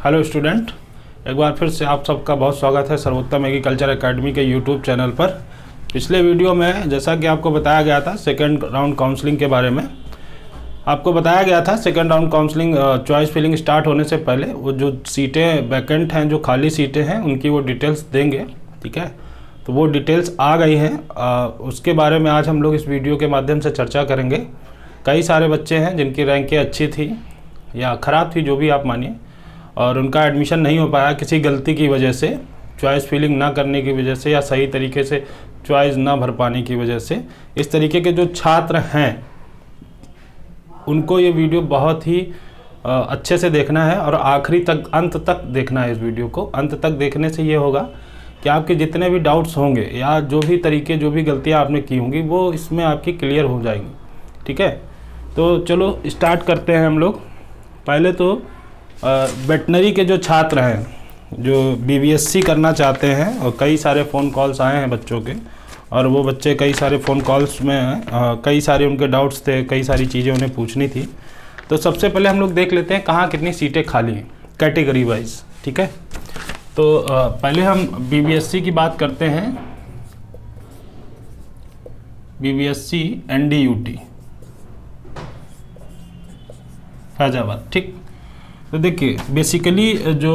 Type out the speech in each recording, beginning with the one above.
Hello student, एक बार फिर से आप सबका बहुत स्वागत है सर्वोत्तम एग्रीकल्चर एकेडमी के यूट्यूब चैनल पर। पिछले वीडियो में जैसा कि आपको बताया गया था सेकंड राउंड काउंसलिंग के बारे में, आपको बताया गया था second round counselling choice filling start होने से पहले वो जो सीटें वैकेंट हैं, जो खाली सीटें हैं, उनकी वो डिटेल्स देंगे। ठीक है, तो वो डिटेल्स आ गई हैं, उसके बारे में आज हम लोग इस वीडियो के माध्यम से चर्चा करेंगे। कई सारे बच्चे हैं जिनकी रैंकें अच्छी थी या ख़राब थी, जो भी आप मानिए, और उनका एडमिशन नहीं हो पाया किसी गलती की वजह से, चॉइस फिलिंग ना करने की वजह से या सही तरीके से चॉइस ना भर पाने की वजह से। इस तरीके के जो छात्र हैं उनको ये वीडियो बहुत ही अच्छे से देखना है और आखिरी तक, अंत तक देखना है। इस वीडियो को अंत तक देखने से ये होगा कि आपके जितने भी डाउट्स होंगे या जो भी तरीके, जो भी गलतियाँ आपने की होंगी, वो इसमें आपकी क्लियर हो जाएंगी। ठीक है, तो चलो स्टार्ट करते हैं हम लोग। पहले तो वेटनरी के जो छात्र हैं, जो BBSC करना चाहते हैं, और कई सारे फ़ोन कॉल्स आए हैं बच्चों के, और वो बच्चे कई सारे फ़ोन कॉल्स में कई सारे उनके डाउट्स थे, कई सारी चीज़ें उन्हें पूछनी थी। तो सबसे पहले हम लोग देख लेते हैं कहाँ कितनी सीटें खाली हैं कैटेगरी वाइज। ठीक है, तो पहले हम BBSC की बात करते हैं। BBSC NDUT Faizabad. ठीक, तो देखिए बेसिकली जो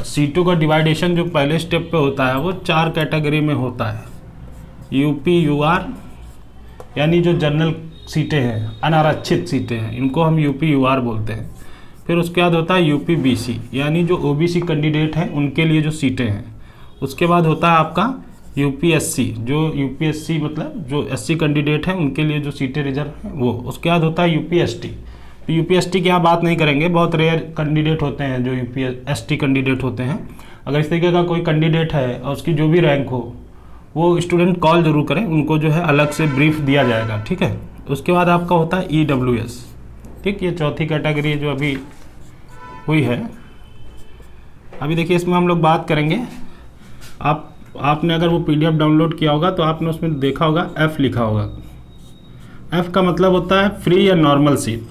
सीटों का डिवाइडेशन जो पहले स्टेप पे होता है वो 4 कैटेगरी में होता है। UP UR यानी जो जनरल सीटें हैं, अनारक्षित सीटें हैं, इनको हम UP UR बोलते हैं। फिर उसके बाद होता है UP BC यानी जो OBC कैंडिडेट हैं उनके लिए जो सीटें हैं। उसके बाद होता है आपका UP SC, जो UP SC मतलब जो SC कैंडिडेट हैं उनके लिए जो सीटें रिजर्व हैं वो। उसके बाद होता है UP ST। तो UP ST की यहाँ बात नहीं करेंगे, बहुत रेयर कैंडिडेट होते हैं जो UP ST कैंडिडेट होते हैं। अगर इस तरीके का कोई कैंडिडेट है और उसकी जो भी रैंक हो, वो स्टूडेंट कॉल जरूर करें, उनको जो है अलग से ब्रीफ दिया जाएगा। ठीक है, उसके बाद आपका होता है EWS। ठीक, ये चौथी कैटेगरी जो अभी हुई है। अभी देखिए इसमें हम लोग बात करेंगे। आपने अगर वो PDF डाउनलोड किया होगा तो आपने उसमें देखा होगा F लिखा होगा। F का मतलब होता है फ्री या नॉर्मल सीट।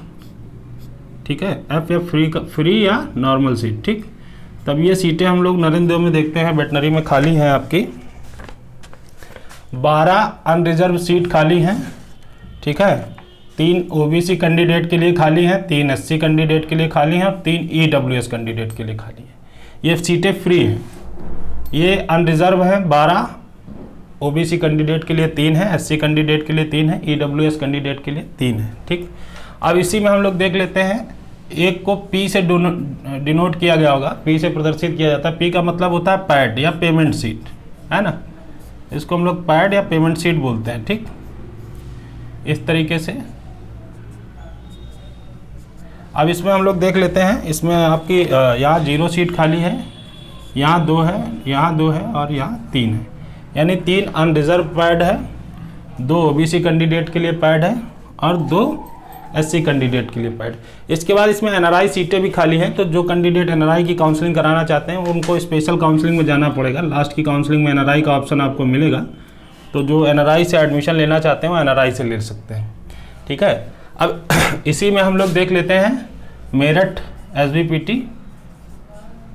ठीक है, F या फ्री या नॉर्मल सीट। ठीक, तब ये सीटें हम लोग नरेंद्र में देखते हैं वेटनरी में खाली हैं आपकी 12 अनरिजर्व सीट खाली हैं। ठीक है, 3 OBC कैंडिडेट के लिए खाली हैं, 3 SC कैंडिडेट के लिए खाली हैं और 3 EWS कैंडिडेट के लिए खाली हैं। ये सीटें फ्री हैं, ये अनरिजर्व हैं 12, OBC कैंडिडेट के लिए 3 है, SC कैंडिडेट के लिए 3 है, EWS कैंडिडेट के लिए 3 है। ठीक, अब इसी में हम लोग देख लेते हैं, एक को P से डिनोट किया गया होगा, P से प्रदर्शित किया जाता है। P का मतलब होता है पैड या पेमेंट सीट, है ना, इसको हम लोग पैड या पेमेंट सीट बोलते हैं। ठीक, इस तरीके से। अब इसमें हम लोग देख लेते हैं, इसमें आपकी यहाँ 0 सीट खाली है, यहाँ 2 है, यहाँ 2 है और यहाँ 3 है, यानी 3 अनरिजर्व पैड है, 2 OBC कैंडिडेट के लिए पैड है और 2 SC कैंडिडेट के लिए पैड। इसके बाद इसमें NRI सीटें भी खाली हैं, तो जो कैंडिडेट NRI की काउंसलिंग कराना चाहते हैं उनको स्पेशल काउंसलिंग में जाना पड़ेगा। लास्ट की काउंसलिंग में NRI का ऑप्शन आपको मिलेगा, तो जो NRI से एडमिशन लेना चाहते हैं वो NRI से ले सकते हैं। ठीक है, अब इसी में हम लोग देख लेते हैं मेरठ SBPT।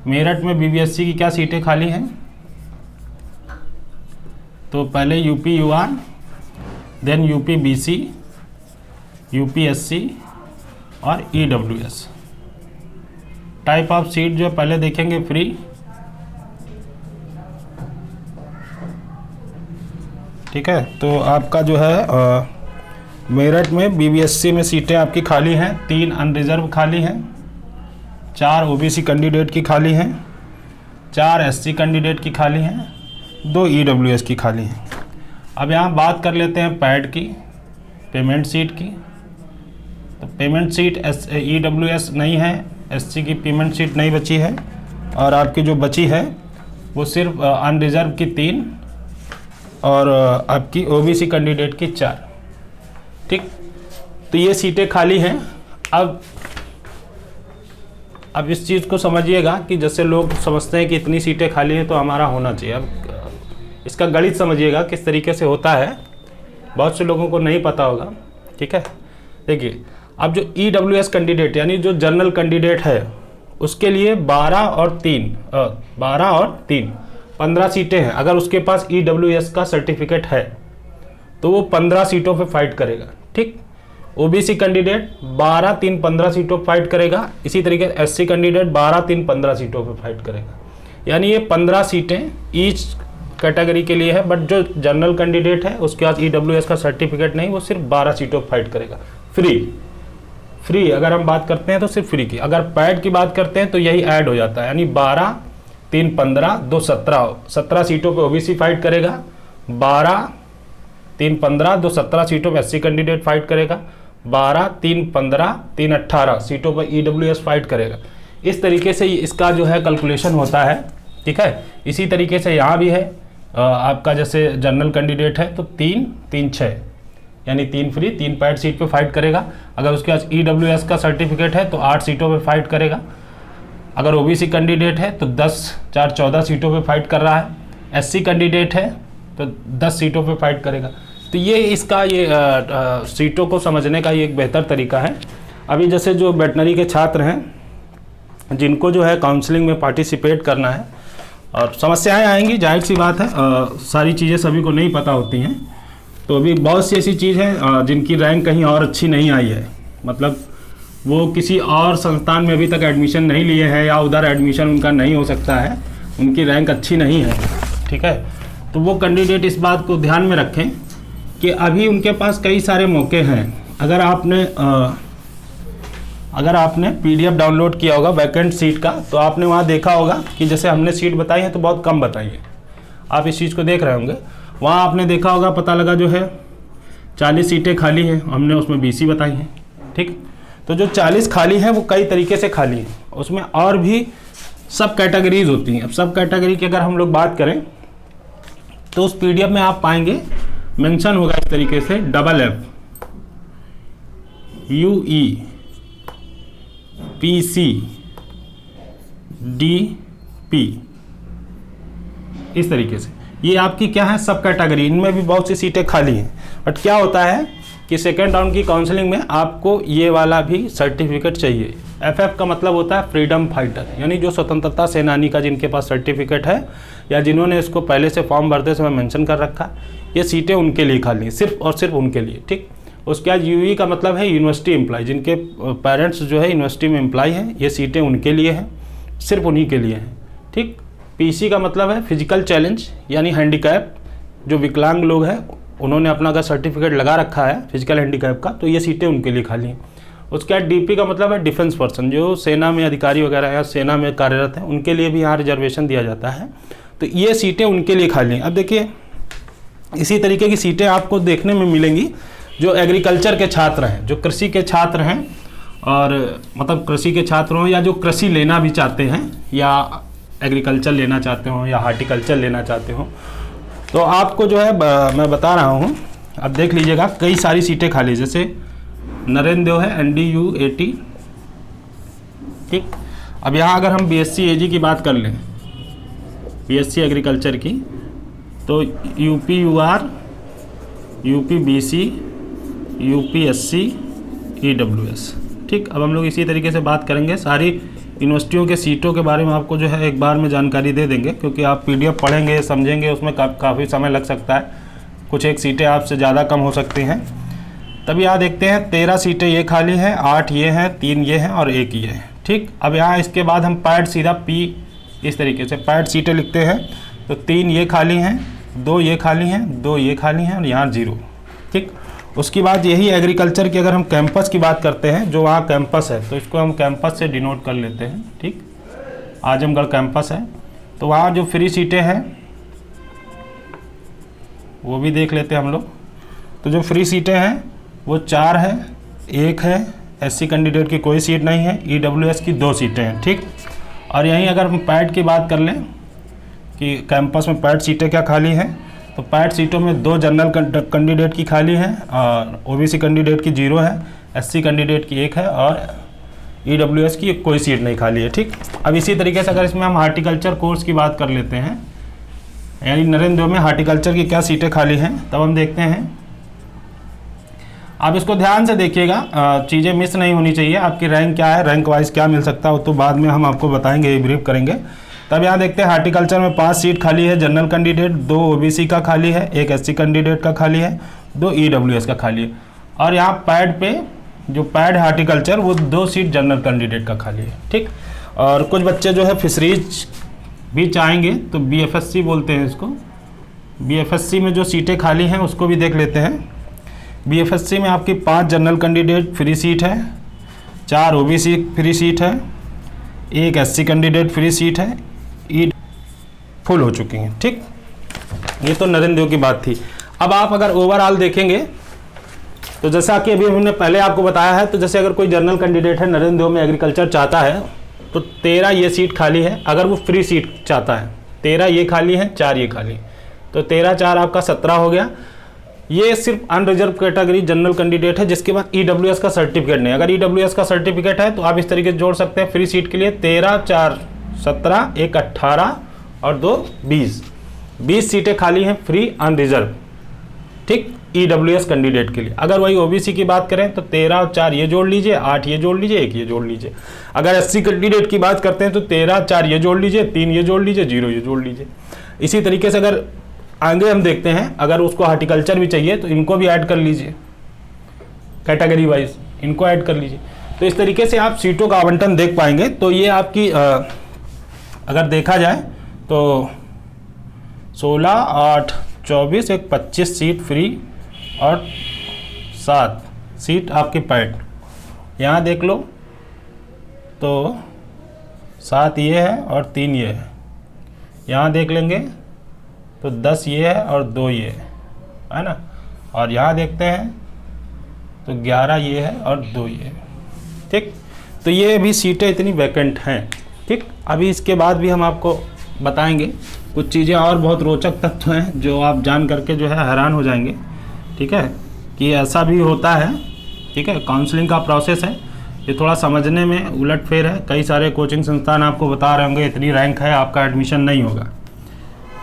मेरठ में BBSC की क्या सीटें खाली हैं। तो पहले UP UR, then UP BC, UP SC और EWS। टाइप ऑफ सीट जो पहले देखेंगे फ्री। ठीक है, तो आपका जो है मेरठ में BBSC में सीटें आपकी खाली हैं, 3 अनरिजर्व खाली हैं, 4 OBC कैंडिडेट की खाली हैं, 4 SC कैंडिडेट की खाली हैं, 2 EWS की खाली हैं। अब यहाँ बात कर लेते हैं पैड की, पेमेंट सीट की। तो पेमेंट सीट EWS नहीं है, SC की पेमेंट सीट नहीं बची है, और आपकी जो बची है वो सिर्फ अनरिजर्व की 3 और आपकी OBC कैंडिडेट की 4। ठीक, तो ये सीटें खाली हैं। अब इस चीज़ को समझिएगा कि जैसे लोग समझते हैं कि इतनी सीटें खाली हैं तो हमारा होना चाहिए। अब इसका गणित समझिएगा किस तरीके से होता है, बहुत से लोगों को नहीं पता होगा। ठीक है, देखिए अब जो EWS कैंडिडेट यानी जो जनरल कैंडिडेट है उसके लिए 12 और 3 15 सीटें हैं। अगर उसके पास EWS का सर्टिफिकेट है तो वो 15 सीटों पे फाइट करेगा, ठीक। OBC कैंडिडेट 12, 3, 15 सीटों पे फाइट करेगा। इसी तरीके से SC कैंडिडेट 12, 3, 15 सीटों पे फाइट करेगा। यानी ये 15 सीटें ईच कैटेगरी के लिए है। बट जो जनरल कैंडिडेट है उसके पास EWS का सर्टिफिकेट नहीं, वो सिर्फ 12 सीटों पर फाइट करेगा। फ्री अगर हम बात करते हैं तो सिर्फ फ्री की। अगर पैड की बात करते हैं तो यही ऐड हो जाता है, यानी 12, 3, 15, 2, 17 सीटों पे OBC फाइट करेगा। 12, 3, 15, 2, 17 सीटों पे SC कैंडिडेट फाइट करेगा। 12, 3, 15, 3, 18 सीटों पर EWS फाइट करेगा। इस तरीके से इसका जो है कैलकुलेशन होता है, ठीक है। इसी तरीके से यहाँ भी है आपका, जैसे जनरल कैंडिडेट है तो 3, 3, 6 यानी 3 फ्री, 3 पैड सीट पे फाइट करेगा। अगर उसके पास EWS का सर्टिफिकेट है तो 8 सीटों पे फाइट करेगा। अगर OBC कैंडिडेट है तो 10, 4, 14 सीटों पे फाइट कर रहा है। SC कैंडिडेट है तो 10 सीटों पे फाइट करेगा। तो ये इसका सीटों को समझने का ये एक बेहतर तरीका है। अभी जैसे जो वेटनरी के छात्र हैं जिनको जो है काउंसलिंग में पार्टिसिपेट करना है, और समस्याएं आएंगी, जाहिर सी बात है, सारी चीज़ें सभी को नहीं पता होती हैं। तो अभी बहुत सी ऐसी चीज़ है जिनकी रैंक कहीं और अच्छी नहीं आई है, मतलब वो किसी और संस्थान में अभी तक एडमिशन नहीं लिए हैं या उधर एडमिशन उनका नहीं हो सकता है, उनकी रैंक अच्छी नहीं है, ठीक है। तो वो कैंडिडेट इस बात को ध्यान में रखें कि अभी उनके पास कई सारे मौके हैं। अगर आपने PDF डाउनलोड किया होगा वैकेंट सीट का, तो आपने वहाँ देखा होगा कि जैसे हमने सीट बताई है तो बहुत कम बताई है। आप इस चीज़ को देख रहे होंगे, वहाँ आपने देखा होगा, पता लगा जो है 40 सीटें खाली हैं, हमने उसमें BC बताई हैं, ठीक। तो जो 40 खाली हैं वो कई तरीके से खाली हैं, उसमें और भी सब कैटेगरीज होती हैं। अब सब कैटेगरी की अगर हम लोग बात करें तो उस PDF में आप पाएंगे मेंशन होगा इस तरीके से FF UE PC DP, इस तरीके से ये आपकी क्या है सब कैटेगरी। इनमें भी बहुत सी सीटें खाली हैं। बट क्या होता है कि सेकेंड राउंड की काउंसलिंग में आपको ये वाला भी सर्टिफिकेट चाहिए। FF का मतलब होता है फ्रीडम फाइटर, यानी जो स्वतंत्रता सेनानी का जिनके पास सर्टिफिकेट है या जिन्होंने इसको पहले से फॉर्म भरते समय मेंशन कर रखा, ये सीटें उनके लिए खाली हैं, सिर्फ और सिर्फ उनके लिए, ठीक। उसके बाद UE का मतलब है यूनिवर्सिटी एम्प्लॉय, जिनके पेरेंट्स जो है यूनिवर्सिटी में एम्प्लॉय हैं, ये सीटें उनके लिए हैं, सिर्फ उन्हीं के लिए हैं, ठीक। PC का मतलब है फिजिकल चैलेंज, यानी हैंडीकैप, जो विकलांग लोग हैं उन्होंने अपना अगर सर्टिफिकेट लगा रखा है फिजिकल हैंडीकैप का, तो ये सीटें उनके लिए खाली हैं। उसके बाद DP का मतलब है डिफेंस पर्सन, जो सेना में अधिकारी वगैरह या सेना में कार्यरत हैं, उनके लिए भी यहाँ रिजर्वेशन दिया जाता है। तो ये सीटें उनके लिए खाली हैं। अब देखिए इसी तरीके की सीटें आपको देखने में मिलेंगी जो एग्रीकल्चर के छात्र हैं, जो कृषि के छात्र हैं, और मतलब कृषि के छात्र हों या जो कृषि लेना भी चाहते हैं या एग्रीकल्चर लेना चाहते हो या हार्टिकल्चर लेना चाहते हो, तो आपको जो है मैं बता रहा हूँ, अब देख लीजिएगा कई सारी सीटें खाली, जैसे नरेंद्र देव है NDU 80, ठीक। अब यहाँ अगर हम BSc AG की बात कर लें, BSc एग्रीकल्चर की, तो UP UR, UP BC, UP SC, EWS, ठीक। अब हम लोग इसी तरीके से बात करेंगे, सारी यूनिवर्सिटियों के सीटों के बारे में आपको जो है एक बार में जानकारी दे देंगे, क्योंकि आप PDF पढ़ेंगे समझेंगे, उसमें काफ़ी समय लग सकता है, कुछ एक सीटें आपसे ज़्यादा कम हो सकती हैं। तभी यहाँ देखते हैं 13 सीटें ये खाली हैं, 8 ये हैं, 3 ये हैं और 1 ये है, ठीक। अब यहाँ इसके बाद हम पैड सीधा P इस तरीके से पैड सीटें लिखते हैं, तो 3 ये खाली हैं, 2 ये खाली हैं, 2 ये खाली हैं और यहाँ 0, ठीक। उसके बाद यही एग्रीकल्चर की अगर हम कैंपस की बात करते हैं, जो वहाँ कैंपस है तो इसको हम कैंपस से डिनोट कर लेते हैं, ठीक। आजमगढ़ कैंपस है, तो वहाँ जो फ्री सीटें हैं वो भी देख लेते हैं हम लोग। तो जो फ्री सीटें हैं वो 4 है, 1 है, SC कैंडिडेट की कोई सीट नहीं है, EWS की 2 सीटें हैं, ठीक। और यहीं अगर हम पैड की बात कर लें कि कैंपस में पैड सीटें क्या खाली हैं, तो पैड सीटों में 2 जनरल कैंडिडेट की खाली हैं और OBC कैंडिडेट की 0 है, SC कैंडिडेट की 1 है और EWS की कोई सीट नहीं खाली है, ठीक। अब इसी तरीके से अगर इसमें हम हार्टिकल्चर कोर्स की बात कर लेते हैं, यानी नरेंद्र में हार्टिकल्चर की क्या सीटें खाली हैं, तब हम देखते हैं आप इसको ध्यान से देखिएगा, चीज़ें मिस नहीं होनी चाहिए। आपकी रैंक क्या है, रैंक वाइज क्या मिल सकता है, वो तो बाद में हम आपको बताएंगे, ब्रीफ करेंगे। तब यहाँ देखते हैं हार्टिकल्चर में 5 सीट खाली है जनरल कैंडिडेट, 2 ओबीसी का खाली है, 1 एससी कैंडिडेट का खाली है, 2 ईडब्ल्यूएस का खाली है। और यहाँ पैड पे जो पैड हार्टिकल्चर वो 2 सीट जनरल कैंडिडेट का खाली है, ठीक। और कुछ बच्चे जो है फिशरीज भी चाहेंगे, तो बीएफएससी बोलते हैं इसको। बीएफएससी में जो सीटें खाली हैं उसको भी देख लेते हैं। बीएफएससी में आपकी 5 जनरल कैंडिडेट फ्री सीट है, 4 ओबीसी फ्री सीट है, 1 एससी कैंडिडेट फ्री सीट है, ई फुल हो चुकी हैं, ठीक। ये तो नरेंद्र देव की बात थी। अब आप अगर ओवरऑल देखेंगे तो जैसा कि अभी हमने पहले आपको बताया है, तो जैसे अगर कोई जनरल कैंडिडेट है नरेंद्र देव में एग्रीकल्चर चाहता है तो 13 ये सीट खाली है। अगर वो फ्री सीट चाहता है 13 ये खाली है, 4 ये खाली, तो 13 4 आपका 17 हो गया। ये सिर्फ अनरिजर्व कैटेगरी जनरल कैंडिडेट है जिसके बाद ईडब्ल्यूएस का सर्टिफिकेट नहीं। अगर ईडब्ल्यूएस का सर्टिफिकेट है तो आप इस तरीके से जोड़ सकते हैं फ्री सीट के लिए 13 4 17, 1 18 और 2 20 सीटें खाली हैं फ्री अनरिजर्व, ठीक, ईडब्ल्यूएस कैंडिडेट के लिए। अगर वही ओबीसी की बात करें तो 13 और 4 ये जोड़ लीजिए, 8 ये जोड़ लीजिए, 1 ये जोड़ लीजिए। अगर एससी कैंडिडेट की बात करते हैं तो 13 4 ये जोड़ लीजिए, 3 ये जोड़ लीजिए, 0 ये जोड़ लीजिए। इसी तरीके से अगर आगे हम देखते हैं, अगर उसको हार्टिकल्चर भी चाहिए तो इनको भी ऐड कर लीजिए, कैटेगरी वाइज इनको ऐड कर लीजिए। तो इस तरीके से आप सीटों का आवंटन देख पाएंगे। तो ये आपकी अगर देखा जाए तो 16 8 24 एक 25 सीट फ्री और 7 सीट आपके पैड। यहाँ देख लो तो 7 ये है और 3 ये है। यहाँ देख लेंगे तो 10 ये है और 2 ये है ना। और यहाँ देखते हैं तो 11 ये है और 2 ये है, ठीक। तो ये भी सीटें इतनी वैकेंट हैं, ठीक। अभी इसके बाद भी हम आपको बताएंगे कुछ चीज़ें और बहुत रोचक तथ्य हैं जो आप जान करके जो है हैरान हो जाएंगे, ठीक है, कि ऐसा भी होता है, ठीक है। काउंसलिंग का प्रोसेस है, ये थोड़ा समझने में उलटफेर है। कई सारे कोचिंग संस्थान आपको बता रहे होंगे इतनी रैंक है आपका एडमिशन नहीं होगा,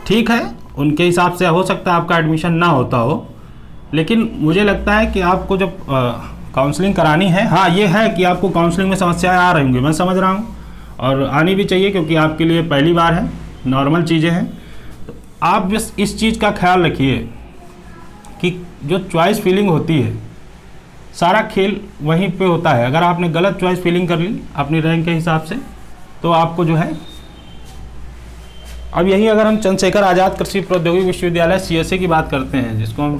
ठीक है, उनके हिसाब से हो सकता है आपका एडमिशन ना होता हो, लेकिन मुझे लगता है कि आपको जब काउंसलिंग करानी है, हाँ ये है कि आपको काउंसलिंग में समस्याएं आ रही होंगी, मैं समझ रहा हूँ, और आनी भी चाहिए क्योंकि आपके लिए पहली बार है, नॉर्मल चीज़ें हैं। तो आप बस इस चीज़ का ख्याल रखिए कि जो चॉइस फिलिंग होती है सारा खेल वहीं पे होता है। अगर आपने गलत चॉइस फिलिंग कर ली अपनी रैंक के हिसाब से तो आपको जो है, अब यही अगर हम चंद्रशेखर आज़ाद कृषि प्रौद्योगिकी विश्वविद्यालय सीएसए की बात करते हैं, जिसको हम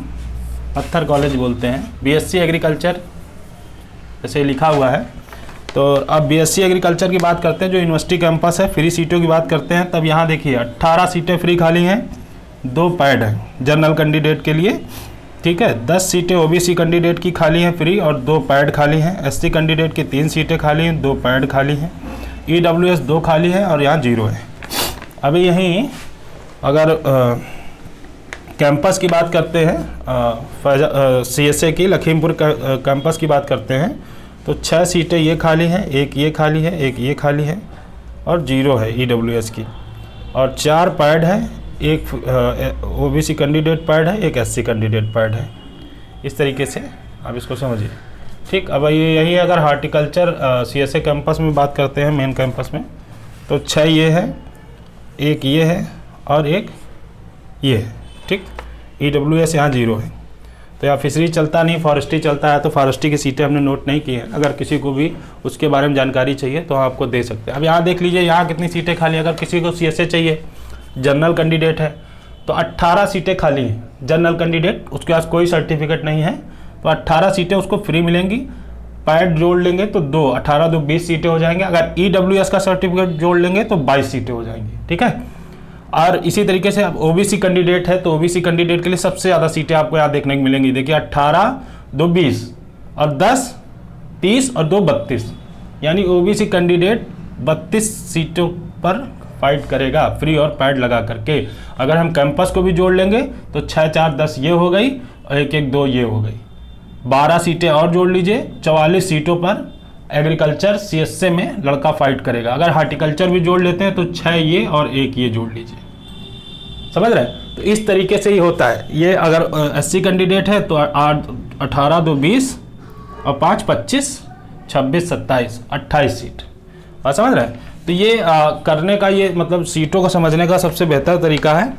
पत्थर कॉलेज बोलते हैं, बीएससी एग्रीकल्चर जैसे लिखा हुआ है, तो अब बीएससी एग्रीकल्चर की बात करते हैं जो यूनिवर्सिटी कैंपस है, फ्री सीटों की बात करते हैं। तब यहाँ देखिए 18 सीटें फ्री खाली हैं, 2 पैड हैं जनरल कैंडिडेट के लिए, ठीक है। 10 सीटें ओबीसी कैंडिडेट की खाली हैं फ्री और 2 पैड खाली हैं। एससी कैंडिडेट की 3 सीटें खाली हैं, 2 पैड खाली हैं। ईडब्ल्यूएस 2 खाली हैं और यहाँ 0 है। अभी यहीं अगर कैंपस की बात करते हैं, सीएसए की लखीमपुर कैंपस की बात करते हैं तो 6 सीटें ये खाली हैं, 1 ये खाली है, 1 ये खाली है और 0 है ईडब्ल्यूएस की, और 4 पैड है, 1 ओबीसी कैंडिडेट पैड है, 1 एससी कैंडिडेट पैड है। इस तरीके से आप इसको समझिए, ठीक। अब ये यही अगर हार्टिकल्चर सीएसए कैंपस में बात करते हैं, मेन कैंपस में, तो 6 ये है, 1 ये है और 1 ये है, ठीक। ईडब्ल्यूएस यहाँ 0 है। तो यहाँ फिशरी चलता नहीं, फॉरेस्ट्री चलता है, तो फॉरेस्ट्री की सीटें हमने नोट नहीं की हैं। अगर किसी को भी उसके बारे में जानकारी चाहिए तो हम आपको दे सकते हैं। अब यहाँ देख लीजिए यहाँ कितनी सीटें खाली हैं। अगर किसी को सीएसए चाहिए, जनरल कैंडिडेट है, तो 18 सीटें खाली हैं जनरल कैंडिडेट, उसके पास कोई सर्टिफिकेट नहीं है, तो 18 सीटें उसको फ्री मिलेंगी। पैड जोड़ लेंगे तो 2 18 2 20 सीटें हो जाएंगे। अगर ईडब्ल्यूएस का सर्टिफिकेट जोड़ लेंगे तो 22 सीटें हो जाएंगी, ठीक है। और इसी तरीके से अब ओबीसी कैंडिडेट है तो ओबीसी कैंडिडेट के लिए सबसे ज़्यादा सीटें आपको यहाँ देखने को मिलेंगी। देखिए 18 2 20 और 10 30 और 2 32, यानी ओबीसी कैंडिडेट 32 सीटों पर फाइट करेगा फ्री और पैड लगा करके। अगर हम कैंपस को भी जोड़ लेंगे तो 6 4 10 ये हो गई और 1 1 2 ये हो गई, 12 सीटें और जोड़ लीजिए, 44 सीटों पर एग्रीकल्चर सीएसए में लड़का फाइट करेगा। अगर हार्टिकल्चर भी जोड़ लेते हैं तो 6 ये और 1 ये जोड़ लीजिए, समझ रहे हैं? तो इस तरीके से ही होता है ये। अगर SC कैंडिडेट है तो 18 2 20 और 5 25 26 27 28 सीट, और समझ रहे हैं? तो ये करने का ये मतलब सीटों को समझने का सबसे बेहतर तरीका है।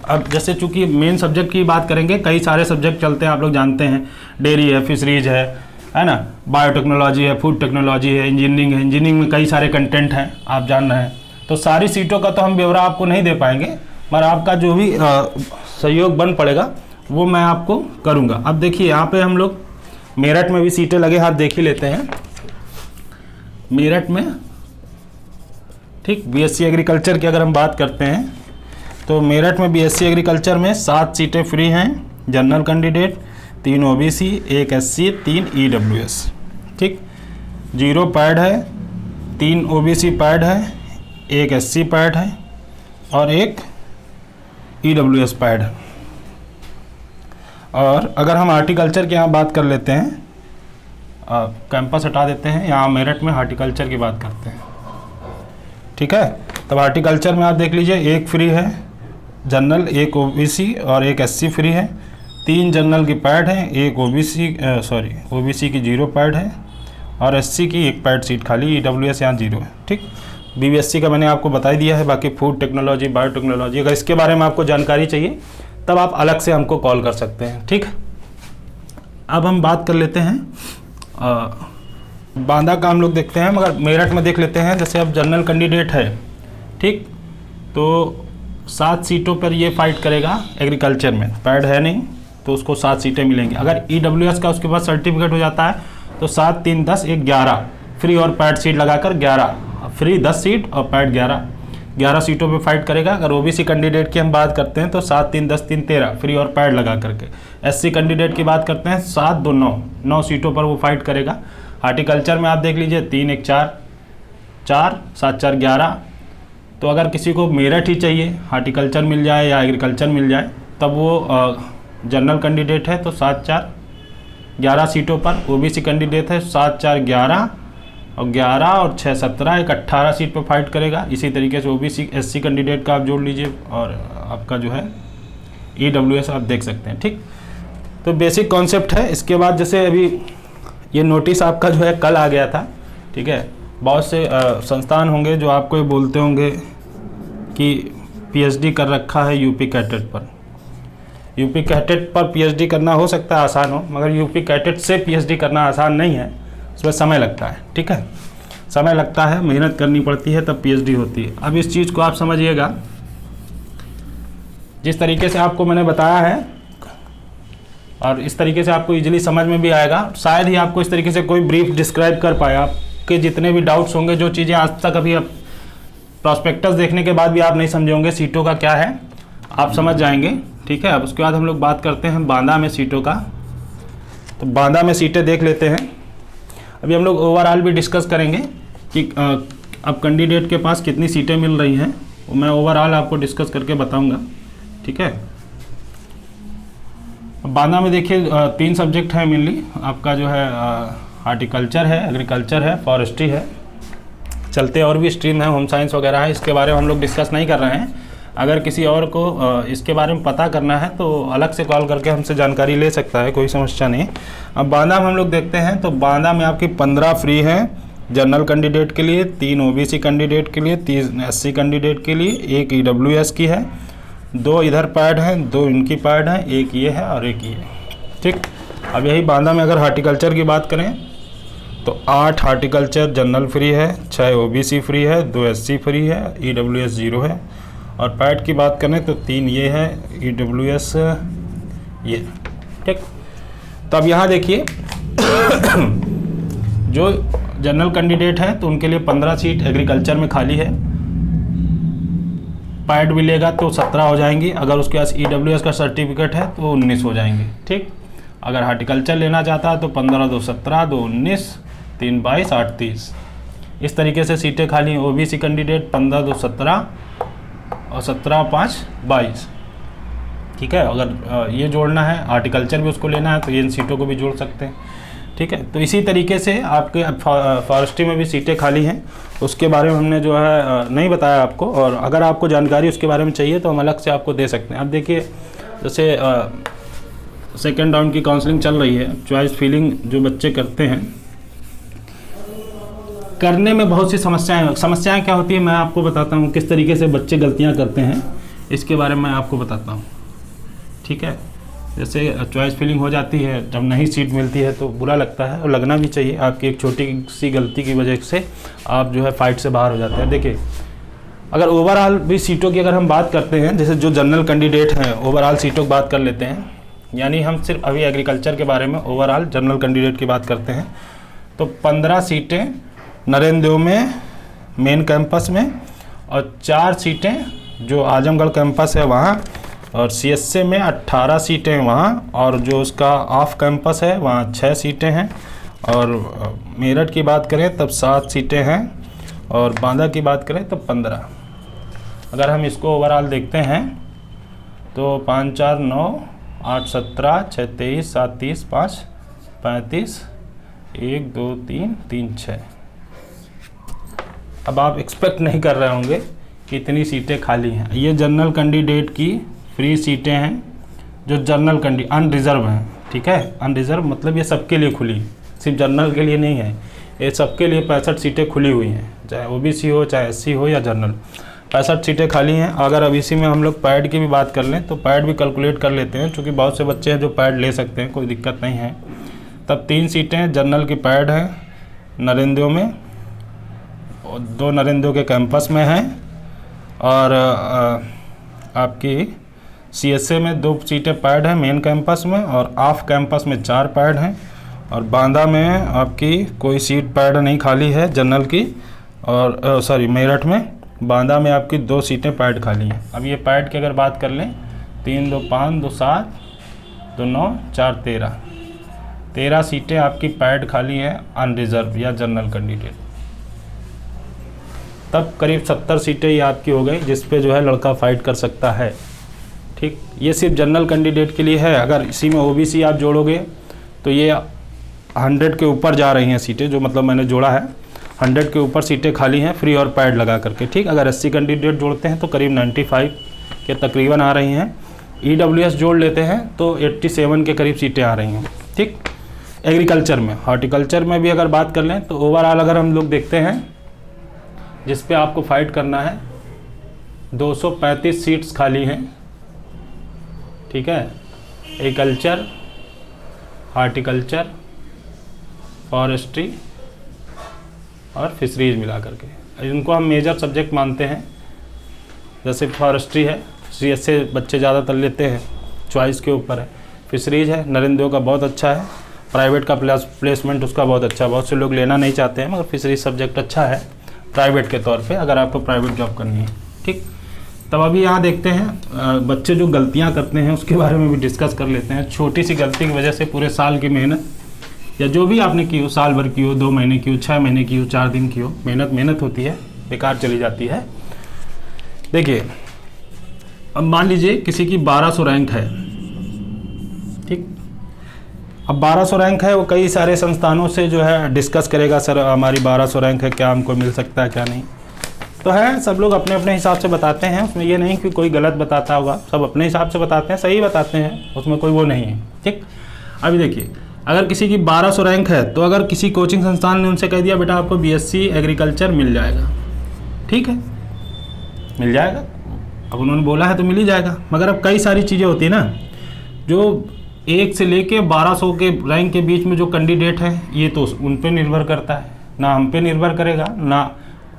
अब जैसे चूंकि मेन सब्जेक्ट की बात करेंगे, कई सारे सब्जेक्ट चलते हैं, आप लोग जानते हैं, डेयरी है, फिशरीज है ना, बायोटेक्नोलॉजी है, फूड टेक्नोलॉजी है, इंजीनियरिंग है, इंजीनियरिंग में कई सारे कंटेंट हैं, आप जान रहे हैं। तो सारी सीटों का तो हम ब्यौरा आपको नहीं दे पाएंगे, पर आपका जो भी सहयोग बन पड़ेगा वो मैं आपको करूँगा। अब देखिए यहाँ पे हम लोग मेरठ में भी सीटें लगे हाथ देख ही लेते हैं। मेरठ में ठीक BSc एग्रीकल्चर की अगर हम बात करते हैं तो मेरठ में BSc एग्रीकल्चर में 7 सीटें फ्री हैं, general candidate, 3 OBC, 1 SC, 3 EWS। ठीक, 0 पैड है, 3 OBC पैड है, 1 SC पैड है और 1 EWS पैड है। और अगर हम हार्टिकल्चर की यहाँ बात कर लेते हैं, कैंपस हटा देते हैं, यहाँ मेरठ में हार्टिकल्चर की बात करते हैं। ठीक है, तब हार्टिकल्चर में आप देख लीजिए 1 फ्री है जनरल, 1 OBC और 1 SC फ्री है, 3 जनरल की पैड है, 1 OBC की 0 पैड है और SC की 1 पैड सीट खाली, EWS यहाँ 0 है। ठीक, BSc का मैंने आपको बता ही दिया है। बाकी फूड टेक्नोलॉजी, बायोटेक्नोलॉजी, अगर इसके बारे में आपको जानकारी चाहिए तब आप अलग से हमको कॉल कर सकते हैं। ठीक, अब हम बात कर लेते हैं बांदा का हम लोग देखते हैं, मगर मेरठ में देख लेते हैं। जैसे अब जनरल कैंडिडेट है, ठीक, तो 7 सीटों पर ये फाइट करेगा। एग्रीकल्चर में पैड है नहीं तो उसको 7 सीटें मिलेंगी। अगर EWS का उसके पास सर्टिफिकेट हो जाता है तो 7 3 10 1 11 फ्री और पैड सीट लगाकर 11 फ्री 10 सीट और पैड 11 सीटों पे फाइट करेगा। अगर OBC कैंडिडेट की हम बात करते हैं तो 7 3 10 3 13 फ्री और पैड लगा करके। SC कैंडिडेट की बात करते हैं 7 2 9 सीटों पर वो फाइट करेगा। हार्टिकल्चर में आप देख लीजिए 3 1 4 4 7 4 11। तो अगर किसी को मेरठ ही चाहिए, हार्टिकल्चर मिल जाए या एग्रीकल्चर मिल जाए, तब वो जनरल कैंडिडेट है तो 7 4 11 सीटों पर। OBC कैंडिडेट है 7 4 11 और 11 और 6 17 एक 18 सीट पर फाइट करेगा। इसी तरीके से OBC SC कैंडिडेट का आप जोड़ लीजिए और आपका जो है EWS आप देख सकते हैं। ठीक, तो बेसिक कॉन्सेप्ट है। इसके बाद जैसे अभी ये नोटिस आपका जो है कल आ गया था, ठीक है, बहुत से संस्थान होंगे जो आपको ये बोलते होंगे कि PhD कर रखा है UP कैटेट पर। UP कैटेट पर PhD करना हो सकता है आसान हो, मगर UP कैटेट से PhD करना आसान नहीं है, उसमें समय लगता है। ठीक है, समय लगता है, मेहनत करनी पड़ती है, तब PhD होती है। अब इस चीज़ को आप समझिएगा, जिस तरीके से आपको मैंने बताया है और इस तरीके से आपको इजीली समझ में भी आएगा। शायद ही आपको इस तरीके से कोई ब्रीफ डिस्क्राइब कर पाए। आपके जितने भी डाउट्स होंगे, जो चीज़ें आज तक अभी आप प्रॉस्पेक्टस देखने के बाद भी आप नहीं समझे होंगे सीटों का क्या है, आप समझ जाएंगे। ठीक है, अब उसके बाद हम लोग बात करते हैं बांदा में सीटों का। तो बांदा में सीटें देख लेते हैं। अभी हम लोग ओवरऑल भी डिस्कस करेंगे कि अब कैंडिडेट के पास कितनी सीटें मिल रही हैं, वो मैं ओवरऑल आपको डिस्कस करके बताऊंगा। ठीक है, बांदा में देखिए 3 सब्जेक्ट हैं मेनली। आपका जो है हार्टिकल्चर है, एग्रीकल्चर है, फॉरेस्ट्री है। चलते और भी स्ट्रीम है, होम साइंस वगैरह है, इसके बारे में हम लोग डिस्कस नहीं कर रहे हैं। अगर किसी और को इसके बारे में पता करना है तो अलग से कॉल करके हमसे जानकारी ले सकता है, कोई समस्या नहीं। अब बांदा में हम लोग देखते हैं तो बांदा में आपकी 15 फ्री हैं जनरल कैंडिडेट के लिए, 3 OBC कैंडिडेट के लिए, 3 SC कैंडिडेट के लिए, 1 EWS की है, 2 इधर पैड हैं, 2 इनकी पैड हैं, 1 ये है और 1 ये। ठीक, अब यही बांदा में अगर हार्टिकल्चर की बात करें तो 8 हार्टिकल्चर जनरल फ्री है, 6 OBC फ्री है, 2 SC फ्री है, EWS 0 है। और पैड की बात करें तो 3 ये है, EWS ये। ठीक, तो अब यहाँ देखिए जो जनरल कैंडिडेट है तो उनके लिए 15 सीट एग्रीकल्चर में खाली है। पैड मिलेगा तो 17 हो जाएंगी। अगर उसके पास EWS का सर्टिफिकेट है तो 19 हो जाएंगे। ठीक, अगर हार्टिकल्चर लेना चाहता है तो 15 2 17 2 19 3 22 8 30, इस तरीके से सीटें खाली हैं। OBC कैंडिडेट 15 2 17 और 17 5 22। ठीक है, अगर ये जोड़ना है, हार्टिकल्चर भी उसको लेना है तो इन सीटों को भी जोड़ सकते हैं। ठीक है। तो इसी तरीके से आपके फॉरेस्ट्री में भी सीटें खाली हैं, उसके बारे में हमने जो है नहीं बताया आपको, और अगर आपको जानकारी उसके बारे में चाहिए तो हम अलग से आपको दे सकते हैं। अब देखिए जैसे सेकेंड राउंड की काउंसलिंग चल रही है, चॉइस फिलिंग जो बच्चे करते हैं, करने में बहुत सी समस्याएं क्या होती है मैं आपको बताता हूँ, किस तरीके से बच्चे गलतियाँ करते हैं इसके बारे में मैं आपको बताता हूँ, ठीक है। जैसे चॉइस फिलिंग हो जाती है, जब नहीं सीट मिलती है तो बुरा लगता है, और लगना भी चाहिए। आपकी एक छोटी सी गलती की वजह से आप जो है फाइट से बाहर हो जाते हैं। देखिए अगर ओवरऑल भी सीटों की अगर हम बात करते हैं, जैसे जो जनरल कैंडिडेट हैं ओवरऑल सीटों की बात कर लेते हैं, यानी हम सिर्फ अभी एग्रीकल्चर के बारे में ओवरऑल जनरल कैंडिडेट की बात करते हैं, तो 15 सीटें नरेंद्र देव में मेन कैंपस में, और 4 सीटें जो आजमगढ़ कैंपस है वहाँ, और CSA में 18 सीटें वहाँ, और जो उसका ऑफ कैंपस है वहाँ 6 सीटें हैं, और मेरठ की बात करें तब 7 सीटें हैं, और बांदा की बात करें तब 15। अगर हम इसको ओवरऑल देखते हैं तो 5 4 9 8 17 6 23 7 30 5 35 1 2 3 3 6। अब आप एक्सपेक्ट नहीं कर रहे होंगे कि इतनी सीटें खाली हैं। ये जनरल कैंडिडेट की फ्री सीटें हैं, जो जनरल अनरिजर्व हैं, ठीक है। अनरिजर्व मतलब ये सबके लिए खुली, सिर्फ जनरल के लिए नहीं है, ये सबके लिए 65 सीटें खुली हुई हैं, चाहे OBC हो चाहे SC हो या जनरल, 65 सीटें खाली हैं। अगर अब इसी में हम लोग पैड की भी बात कर लें तो पैड भी कैलकुलेट कर लेते हैं, क्योंकि बहुत से बच्चे हैं जो पैड ले सकते हैं, कोई दिक्कत नहीं है। तब 3 सीटें जनरल की पैड हैं नरेंद्र देव में, 2 नरेंद्र देव के कैंपस में हैं, और आपकी CSA में 2 सीटें पैड हैं मेन कैंपस में, और ऑफ कैंपस में 4 पैड हैं, और बांदा में आपकी कोई सीट पैड नहीं खाली है जनरल की, और मेरठ में बांदा में आपकी 2 सीटें पैड खाली हैं। अब ये पैड की अगर बात कर लें, 3 2 5 2 7 2 9 4 13 सीटें आपकी पैड खाली हैं अनरिजर्व या जनरल कैंडिडेट। तब करीब 70 सीटें ये आपकी हो गई जिस पे जो है लड़का फाइट कर सकता है, ठीक। ये सिर्फ जनरल कैंडिडेट के लिए है। अगर इसी में OBC आप जोड़ोगे तो ये 100 के ऊपर जा रही हैं सीटें, जो मतलब मैंने जोड़ा है 100 के ऊपर सीटें खाली हैं फ्री और पैड लगा करके, ठीक। अगर SC कैंडिडेट जोड़ते हैं तो करीब 95 के तकरीबन आ रही हैं, EWS जोड़ लेते हैं तो 87 के करीब सीटें आ रही हैं, ठीक। एग्रीकल्चर में, हॉर्टिकल्चर में भी अगर बात कर लें तो ओवरऑल अगर हम लोग देखते हैं जिस पे आपको फाइट करना है, 235 सीट्स खाली हैं, ठीक है। एग्रीकल्चर, हार्टिकल्चर, फॉरेस्ट्री और फिशरीज मिला करके, इनको हम मेजर सब्जेक्ट मानते हैं। जैसे फॉरेस्ट्री है, CSA बच्चे ज़्यादातर लेते हैं, चॉइस के ऊपर है। फिशरीज है, नरेंद्र देव का बहुत अच्छा है, प्राइवेट का प्लेसमेंट उसका बहुत अच्छा है, बहुत से लोग लेना नहीं चाहते हैं, मगर फिशरीज सब्जेक्ट अच्छा है प्राइवेट के तौर पे, अगर आपको प्राइवेट जॉब करनी है, ठीक। तब अभी यहाँ देखते हैं बच्चे जो गलतियाँ करते हैं उसके बारे में भी डिस्कस कर लेते हैं। छोटी सी गलती की वजह से पूरे साल की मेहनत, या जो भी आपने की हो, साल भर की हो, 2 महीने की हो, 6 महीने की हो, 4 दिन की हो, मेहनत होती है, बेकार चली जाती है। देखिए अब मान लीजिए किसी की 1200 रैंक है, ठीक। अब 1200 रैंक है, वो कई सारे संस्थानों से जो है डिस्कस करेगा, सर हमारी 1200 रैंक है, क्या हमको मिल सकता है क्या नहीं। तो है, सब लोग अपने अपने हिसाब से बताते हैं, उसमें ये नहीं कि कोई गलत बताता होगा, सब अपने हिसाब से बताते हैं, सही बताते हैं, उसमें कोई वो नहीं है, ठीक। अभी देखिए अगर किसी की 1200 रैंक है तो अगर किसी कोचिंग संस्थान ने उनसे कह दिया बेटा आपको BSc एग्रीकल्चर मिल जाएगा, ठीक है, मिल जाएगा, अब उन्होंने बोला है तो मिल ही जाएगा। मगर अब कई सारी चीज़ें होती है ना, जो 1 से लेके 1200 के रैंक के बीच में जो कैंडिडेट हैं, ये तो उन पे निर्भर करता है, ना हम पे निर्भर करेगा ना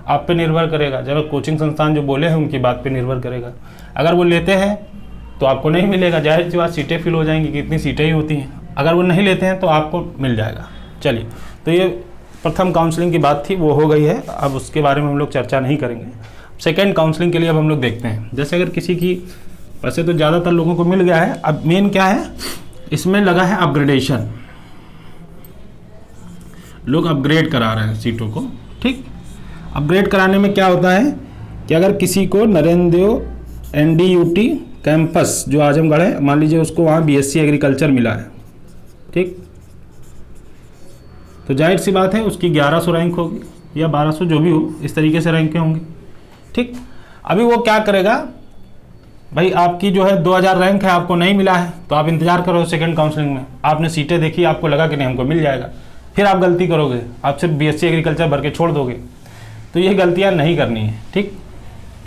आप पे निर्भर करेगा, जब कोचिंग संस्थान जो बोले हैं उनकी बात पे निर्भर करेगा। अगर वो लेते हैं तो आपको नहीं मिलेगा, जाहिर सी बात सीटें फिल हो जाएंगी, कितनी सीटें ही होती हैं। अगर वो नहीं लेते हैं तो आपको मिल जाएगा। चलिए, तो ये प्रथम काउंसलिंग की बात थी, वो हो गई है, अब उसके बारे में हम लोग चर्चा नहीं करेंगे। सेकेंड काउंसलिंग के लिए अब हम लोग देखते हैं। जैसे अगर किसी की, वैसे तो ज़्यादातर लोगों को मिल गया है, अब मेन क्या है इसमें लगा है अपग्रेडेशन, लोग अपग्रेड करा रहे हैं सीटों को, ठीक। अपग्रेड कराने में क्या होता है कि अगर किसी को नरेंद्र देव NDUT कैंपस जो आजमगढ़ है, मान लीजिए उसको वहाँ BSc एग्रीकल्चर मिला है, ठीक। तो जाहिर सी बात है उसकी 1100 रैंक होगी या 1200 जो भी हो, इस तरीके से रैंकें होंगी। ठीक, अभी वो क्या करेगा भाई, आपकी जो है 2000 रैंक है, आपको नहीं मिला है तो आप इंतजार करो सेकंड काउंसलिंग में। आपने सीटें देखी, आपको लगा कि नहीं हमको मिल जाएगा, फिर आप गलती करोगे, आप सिर्फ बीएससी एग्रीकल्चर भर के छोड़ दोगे। तो ये गलतियाँ नहीं करनी है। ठीक,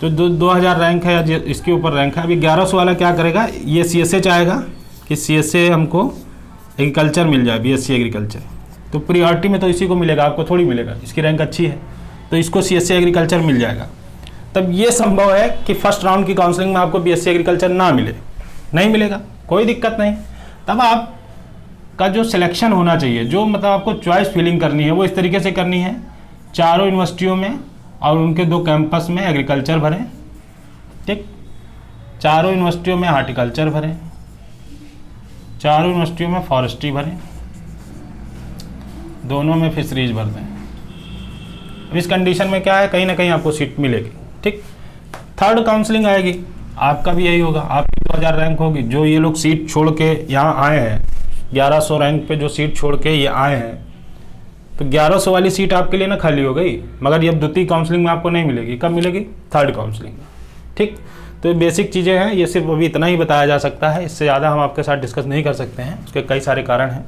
तो 2000 रैंक है या इसके ऊपर रैंक है, अभी 1100 वाला क्या करेगा, ये CSA चाहेगा कि CSA हमको एग्रीकल्चर मिल जाए, BSc एग्रीकल्चर। तो प्रियोरिटी में तो इसी को मिलेगा, आपको थोड़ी मिलेगा, इसकी रैंक अच्छी है तो इसको CSA एग्रीकल्चर मिल जाएगा। तब ये संभव है कि फर्स्ट राउंड की काउंसलिंग में आपको BSc एग्रीकल्चर ना मिले, नहीं मिलेगा, कोई दिक्कत नहीं। तब आप का जो सिलेक्शन होना चाहिए, जो मतलब आपको चॉइस फिलिंग करनी है, वो इस तरीके से करनी है, चारों यूनिवर्सिटियों में और उनके 2 कैंपस में एग्रीकल्चर भरें। ठीक, चारों यूनिवर्सिटियों में हार्टिकल्चर भरें, चारों यूनिवर्सिटियों में फॉरेस्ट्री भरें, दोनों में फिशरीज भर दें। इस कंडीशन में क्या है, कहीं ना कहीं आपको सीट मिलेगी। ठीक, थर्ड काउंसलिंग आएगी, आपका भी यही होगा, आपकी 2000 रैंक होगी। जो ये लोग सीट छोड़ के यहाँ आए हैं, 1100 रैंक पे जो सीट छोड़ के ये आए हैं, तो 1100 वाली सीट आपके लिए ना खाली हो गई, मगर ये द्वितीय काउंसलिंग में आपको नहीं मिलेगी। कब मिलेगी, थर्ड काउंसलिंग में। ठीक, तो ये बेसिक चीज़ें हैं, ये सिर्फ अभी इतना ही बताया जा सकता है, इससे ज़्यादा हम आपके साथ डिस्कस नहीं कर सकते हैं, उसके कई सारे कारण हैं।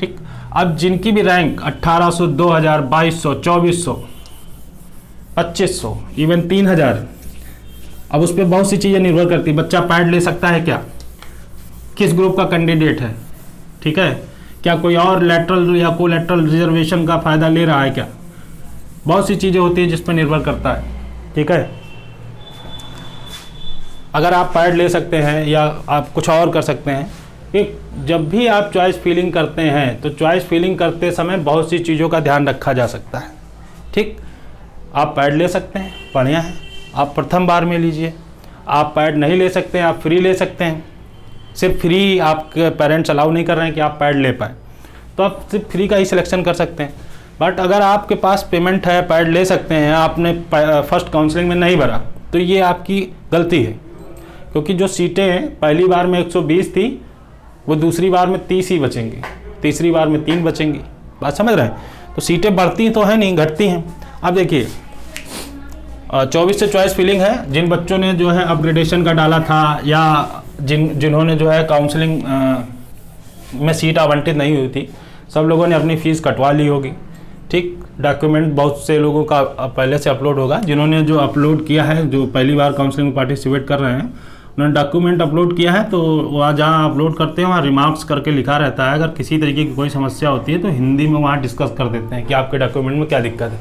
ठीक, अब जिनकी भी रैंक 1800, 2000, 2200, 2400, 2500, इवन 3000, अब उस पर बहुत सी चीज़ें निर्भर करती है। बच्चा पैड ले सकता है क्या, किस ग्रुप का कैंडिडेट है, ठीक है, क्या कोई और लेटरल या कोलैटरल रिजर्वेशन का फ़ायदा ले रहा है क्या, बहुत सी चीज़ें होती हैं जिस पर निर्भर करता है। ठीक है, अगर आप पैड ले सकते हैं या आप कुछ और कर सकते हैं कि जब भी आप चॉइस फिलिंग करते हैं तो चॉइस फिलिंग करते समय बहुत सी चीज़ों का ध्यान रखा जा सकता है। ठीक, आप पैड ले सकते हैं, बढ़िया है, आप प्रथम बार में लीजिए। आप पैड नहीं ले सकते हैं, आप फ्री ले सकते हैं, सिर्फ फ्री आपके पेरेंट्स अलाउ नहीं कर रहे हैं कि आप पैड ले पाए, तो आप सिर्फ फ्री का ही सिलेक्शन कर सकते हैं। बट अगर आपके पास पेमेंट है, पैड ले सकते हैं, आपने फर्स्ट काउंसलिंग में नहीं भरा, तो ये आपकी गलती है, क्योंकि जो सीटें पहली बार में 120 थी, वो दूसरी बार में 30 ही बचेंगी, तीसरी बार में 3 बचेंगी। बात समझ रहे हैं? तो सीटें बढ़ती तो है नहीं, घटती हैं। अब देखिए 24 से चॉइस फिलिंग है। जिन बच्चों ने जो है अपग्रेडेशन का डाला था या जिन्होंने जो है काउंसलिंग में सीट आवंटित नहीं हुई थी, सब लोगों ने अपनी फ़ीस कटवा ली होगी। ठीक, डॉक्यूमेंट बहुत से लोगों का पहले से अपलोड होगा। जिन्होंने जो अपलोड किया है, जो पहली बार काउंसलिंग में पार्टिसिपेट कर रहे हैं, उन्होंने डॉक्यूमेंट अपलोड किया है, तो वहाँ जहाँ अपलोड करते हैं वहाँ रिमार्क्स करके लिखा रहता है। अगर किसी तरीके की कोई समस्या होती है तो हिंदी में वहाँ डिस्कस कर देते हैं कि आपके डॉक्यूमेंट में क्या दिक्कत है।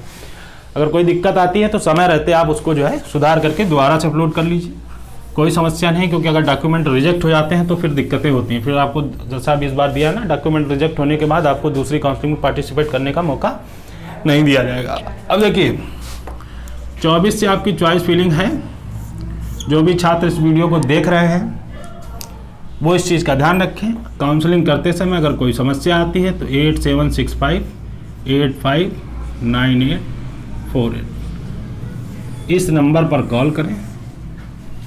अगर कोई दिक्कत आती है तो समय रहते आप उसको जो है सुधार करके दोबारा से अपलोड कर लीजिए, कोई समस्या नहीं। क्योंकि अगर डॉक्यूमेंट रिजेक्ट हो जाते हैं तो फिर दिक्कतें होती हैं, फिर आपको जैसा अब इस बार दिया ना, डॉक्यूमेंट रिजेक्ट होने के बाद आपको दूसरी काउंसलिंग में पार्टिसिपेट करने का मौका नहीं दिया जाएगा। अब देखिए 24 से आपकी चॉइस फिलिंग है। जो भी छात्र इस वीडियो को देख रहे हैं वो इस चीज़ का ध्यान रखें, काउंसलिंग करते समय अगर कोई समस्या आती है तो 8765859848 इस नंबर पर कॉल करें।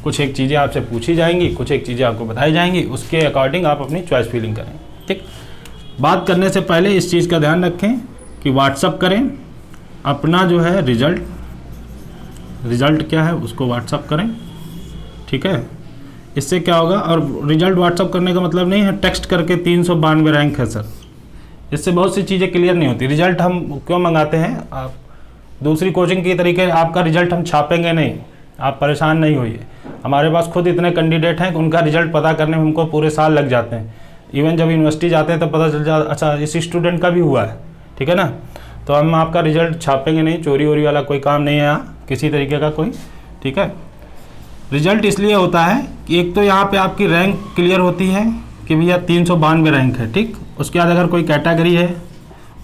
कुछ एक चीज़ें आपसे पूछी जाएंगी, कुछ एक चीज़ें आपको बताई जाएंगी, उसके अकॉर्डिंग आप अपनी चॉइस फिलिंग करें। ठीक, बात करने से पहले इस चीज़ का ध्यान रखें कि व्हाट्सअप करें अपना जो है रिज़ल्ट क्या है उसको व्हाट्सअप करें। ठीक है, इससे क्या होगा, और रिजल्ट व्हाट्सअप करने का मतलब नहीं है टेक्स्ट करके 392 रैंक है सर, इससे बहुत सी चीज़ें क्लियर नहीं होती। रिजल्ट हम क्यों मंगाते हैं, आप दूसरी कोचिंग की तरीके आपका रिजल्ट हम छापेंगे नहीं, आप परेशान नहीं होइए। हमारे पास खुद इतने कैंडिडेट हैं, उनका रिजल्ट पता करने में हमको पूरे साल लग जाते हैं। इवन जब यूनिवर्सिटी जाते हैं तो पता चल जाता अच्छा इस स्टूडेंट का भी हुआ है, ठीक है ना। तो हम आपका रिजल्ट छापेंगे नहीं, चोरी वोरी वाला कोई काम नहीं है यहाँ किसी तरीके का कोई। ठीक है, रिजल्ट इसलिए होता है कि एक तो यहाँ पे आपकी रैंक क्लियर होती है कि भैया 392 रैंक है। ठीक, उसके बाद अगर कोई कैटेगरी है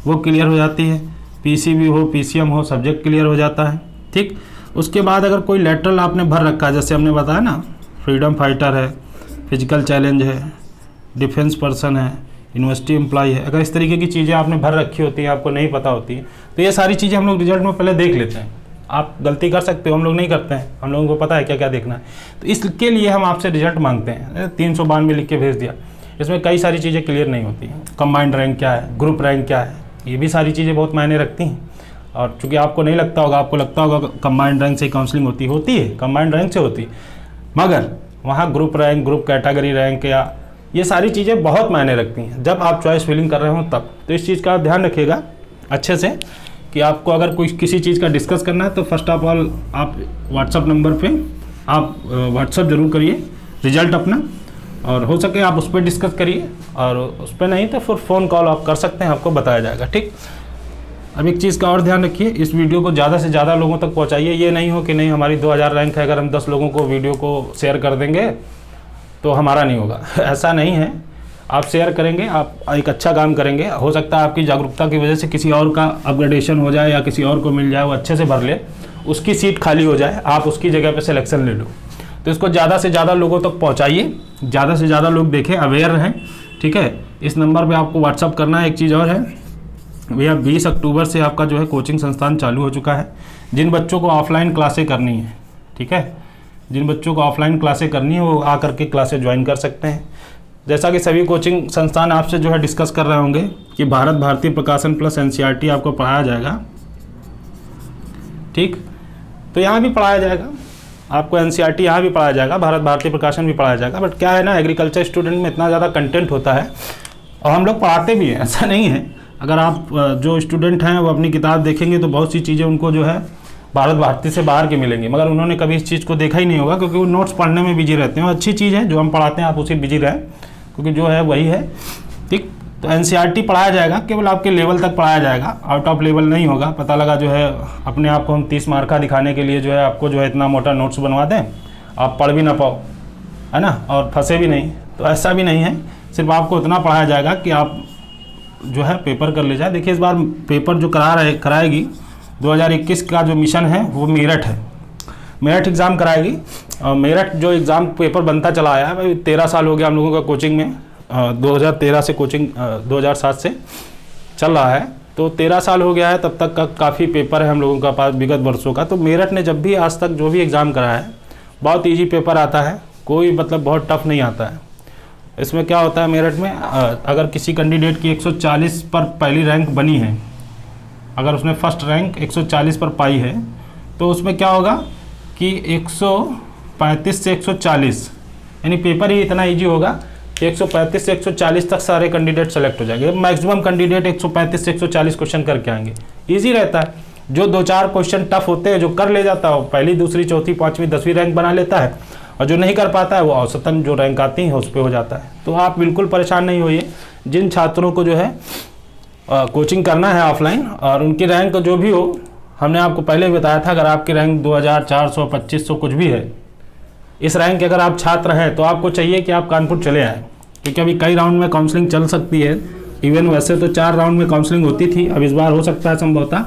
वो क्लियर हो जाती है, पीसीबी हो, पीसीएम हो, सब्जेक्ट क्लियर हो जाता है। ठीक, उसके बाद अगर कोई लेटरल आपने भर रखा है, जैसे हमने बताया ना, फ्रीडम फाइटर है, फिजिकल चैलेंज है, डिफेंस पर्सन है, यूनिवर्सिटी एम्प्लॉय है, अगर इस तरीके की चीज़ें आपने भर रखी होती हैं, आपको नहीं पता होती है, तो ये सारी चीज़ें हम लोग रिजल्ट में पहले देख लेते हैं। आप गलती कर सकते हो, हम लोग नहीं करते हैं, हम लोगों को पता है क्या क्या देखना है। तो इसके लिए हम आपसे रिजल्ट मांगते हैं। 392 लिख के भेज दिया, इसमें कई सारी चीज़ें क्लियर नहीं होती हैं। कंबाइंड रैंक क्या है, ग्रुप रैंक क्या है, ये भी सारी चीज़ें बहुत मायने रखती हैं। और चूँकि आपको नहीं लगता होगा, आपको लगता होगा कंबाइंड रैंक से काउंसलिंग होती है, कंबाइंड रैंक से होती है, मगर वहाँ group rank, group category rank या ये सारी चीज़ें बहुत मायने रखती हैं जब आप चॉइस फिलिंग कर रहे हो तब। तो इस चीज़ का आप ध्यान रखिएगा अच्छे से कि आपको अगर कोई किसी चीज़ का डिस्कस करना है तो फर्स्ट ऑफ ऑल आप व्हाट्सअप नंबर पे आप व्हाट्सअप ज़रूर करिए रिजल्ट अपना, और हो सके आप उस पर डिस्कस करिए, और उस पर नहीं तो फिर फ़ोन कॉल आप कर सकते हैं, आपको बताया जाएगा। ठीक, अब एक चीज़ का और ध्यान रखिए, इस वीडियो को ज़्यादा से ज़्यादा लोगों तक पहुंचाइए। ये नहीं हो कि नहीं हमारी 2000 रैंक है, अगर हम 10 लोगों को वीडियो को शेयर कर देंगे तो हमारा नहीं होगा। ऐसा नहीं है, आप शेयर करेंगे, आप एक अच्छा काम करेंगे, हो सकता है आपकी जागरूकता की वजह से किसी और का अपग्रेडेशन हो जाए या किसी और को मिल जाए, वो अच्छे से भर ले, उसकी सीट खाली हो जाए, आप उसकी जगह पे सिलेक्शन ले लो। तो इसको ज़्यादा से ज़्यादा लोगों तक पहुँचाइए, ज़्यादा से ज़्यादा लोग देखें, अवेयर रहें। ठीक है, इस नंबर पर आपको व्हाट्सअप करना है। एक चीज़ और है भैया, 20 अक्टूबर से आपका जो है कोचिंग संस्थान चालू हो चुका है। जिन बच्चों को ऑफलाइन क्लासें करनी है, ठीक है, जिन बच्चों को ऑफलाइन क्लासें करनी है वो आ करके क्लासें ज्वाइन कर सकते हैं। जैसा कि सभी कोचिंग संस्थान आपसे जो है डिस्कस कर रहे होंगे कि भारतीय प्रकाशन प्लस एनसीईआरटी आपको पढ़ाया जाएगा। ठीक, तो यहाँ भी पढ़ाया जाएगा आपको, एनसीईआरटी यहाँ भी पढ़ाया जाएगा, भारतीय प्रकाशन भी पढ़ाया जाएगा। बट क्या है ना, एग्रीकल्चर स्टूडेंट में इतना ज़्यादा कंटेंट होता है और हम लोग पढ़ाते भी हैं, ऐसा नहीं है। अगर आप जो स्टूडेंट हैं वो अपनी किताब देखेंगे तो बहुत सी चीज़ें उनको जो है भारती से बाहर की मिलेंगी, मगर उन्होंने कभी इस चीज़ को देखा ही नहीं होगा क्योंकि वो नोट्स पढ़ने में बिजी रहते हैं। अच्छी चीज़ है जो हम पढ़ाते हैं, आप उसी बिजी रहें क्योंकि जो है वही है। ठीक, तो एनसीईआरटी पढ़ाया जाएगा, केवल आपके लेवल तक पढ़ाया जाएगा, आउट ऑफ लेवल नहीं होगा। पता लगा जो है अपने आप को हम 30 मार्क का दिखाने के लिए जो है आपको जो है इतना मोटा नोट्स बनवा दें, आप पढ़ भी ना पाओ, है ना, और फंसे भी नहीं, तो ऐसा भी नहीं है। सिर्फ आपको इतना पढ़ाया जाएगा कि आप जो है पेपर कर ले जाए। देखिए इस बार पेपर जो कराएगी 2021 का जो मिशन है वो मेरठ है, मेरठ एग्ज़ाम कराएगी। और मेरठ जो एग्ज़ाम पेपर बनता चला आया है भाई, 13 साल हो गया हम लोगों का कोचिंग में, 2013 से कोचिंग 2007 से चल रहा है, तो 13 साल हो गया है। तब तक का काफ़ी पेपर है हम लोगों का पास विगत वर्षों का। तो मेरठ ने जब भी आज तक जो भी एग्ज़ाम कराया है बहुत ईजी पेपर आता है, कोई मतलब बहुत टफ नहीं आता है। इसमें क्या होता है, मेरठ में अगर किसी कैंडिडेट की 140 पर पहली रैंक बनी है, अगर उसने फर्स्ट रैंक 140 पर पाई है, तो उसमें क्या होगा कि 135 से 140, यानी पेपर ही इतना इजी होगा कि 135 से 140 तक सारे कैंडिडेट सेलेक्ट हो जाएंगे। मैक्सिमम कैंडिडेट 135 से 140 क्वेश्चन करके आएंगे, इजी रहता है। जो 2-4 क्वेश्चन टफ होते हैं जो कर ले जाता है पहली, दूसरी, चौथी, 5वीं, 10वीं रैंक बना लेता है, और जो नहीं कर पाता है वो औसतन जो रैंक आती है उस पर हो जाता है। तो आप बिल्कुल परेशान नहीं होइए। जिन छात्रों को जो है कोचिंग करना है ऑफलाइन, और उनकी रैंक जो भी हो, हमने आपको पहले बताया था, अगर आपकी रैंक 2400, 2500 कुछ भी है, इस रैंक के अगर आप छात्र हैं तो आपको चाहिए कि आप कानपुर चले आएँ, क्योंकि अभी कई राउंड में काउंसलिंग चल सकती है। इवन वैसे तो 4 राउंड में काउंसलिंग होती थी, अब इस बार हो सकता है संभवतः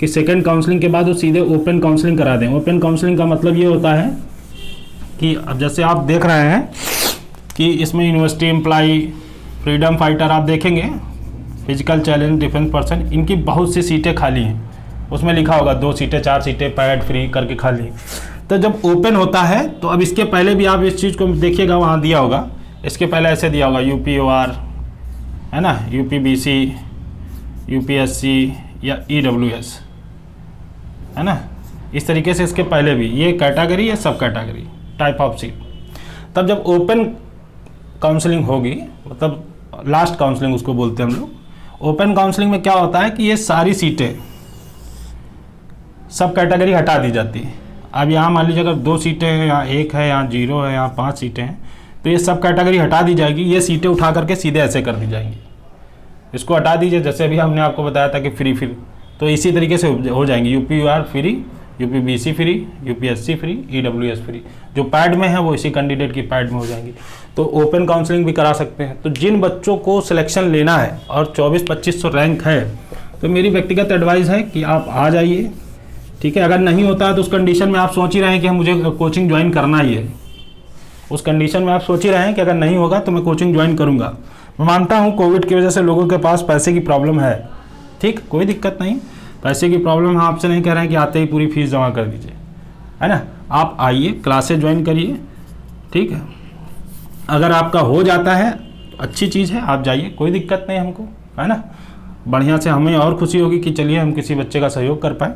कि सेकेंड काउंसलिंग के बाद वो सीधे ओपन काउंसलिंग करा दें। ओपन काउंसलिंग का मतलब ये होता है कि अब जैसे आप देख रहे हैं कि इसमें यूनिवर्सिटी एम्प्लॉई, फ्रीडम फाइटर, आप देखेंगे फिजिकल चैलेंज, डिफेंस पर्सन, इनकी बहुत सी सीटें खाली हैं। उसमें लिखा होगा 2 सीटें, 4 सीटें पैड फ्री करके खाली। तो जब ओपन होता है तो अब इसके पहले भी आप इस चीज़ को देखिएगा, वहाँ दिया होगा, इसके पहले ऐसे दिया होगा UPOR, है ना, UPBC, UPSC या EWS, है ना, इस तरीके से इसके पहले भी ये कैटेगरी है, सब कैटेगरी टाइप ऑफ सीट। तब जब ओपन काउंसलिंग होगी, मतलब लास्ट काउंसलिंग उसको बोलते हैं हम लोग, ओपन काउंसलिंग में क्या होता है कि ये सारी सीटें सब कैटेगरी हटा दी जाती है। अब यहाँ मान लीजिए अगर 2 सीटें हैं, यहाँ 1 है, यहाँ 0 है, यहाँ 5 सीटें हैं, तो ये सब कैटेगरी हटा दी जाएगी। ये सीटें उठा करके सीधे ऐसे कर दी जाएंगी, इसको हटा दीजिए, जैसे अभी हमने आपको बताया था कि फ्री, तो इसी तरीके से हो जाएंगी। UPOR free, UPBC free, UPSC free, EWS free. जो पैड में है वो इसी कैंडिडेट की पैड में हो जाएंगी। तो ओपन काउंसलिंग भी करा सकते हैं। तो जिन बच्चों को सिलेक्शन लेना है और 2400-2500 रैंक है, तो मेरी व्यक्तिगत एडवाइस है कि आप आ जाइए। ठीक है, अगर नहीं होता है तो उस कंडीशन में आप सोच ही रहे हैं कि हम मुझे कोचिंग ज्वाइन करना ही है, उस कंडीशन में आप सोच ही रहे हैं कि अगर नहीं होगा तो मैं कोचिंग ज्वाइन करूँगा। मैं मानता हूँ कोविड की वजह से लोगों के पास पैसे की प्रॉब्लम है, ठीक, कोई दिक्कत नहीं, पैसे की प्रॉब्लम है, आपसे नहीं कह रहे हैं कि आते ही पूरी फीस जमा कर दीजिए, है ना। आप आइए, क्लासेस ज्वाइन करिए, ठीक है। अगर आपका हो जाता है अच्छी चीज़ है, आप जाइए, कोई दिक्कत नहीं हमको, है ना। बढ़िया से हमें और खुशी होगी कि चलिए हम किसी बच्चे का सहयोग कर पाए।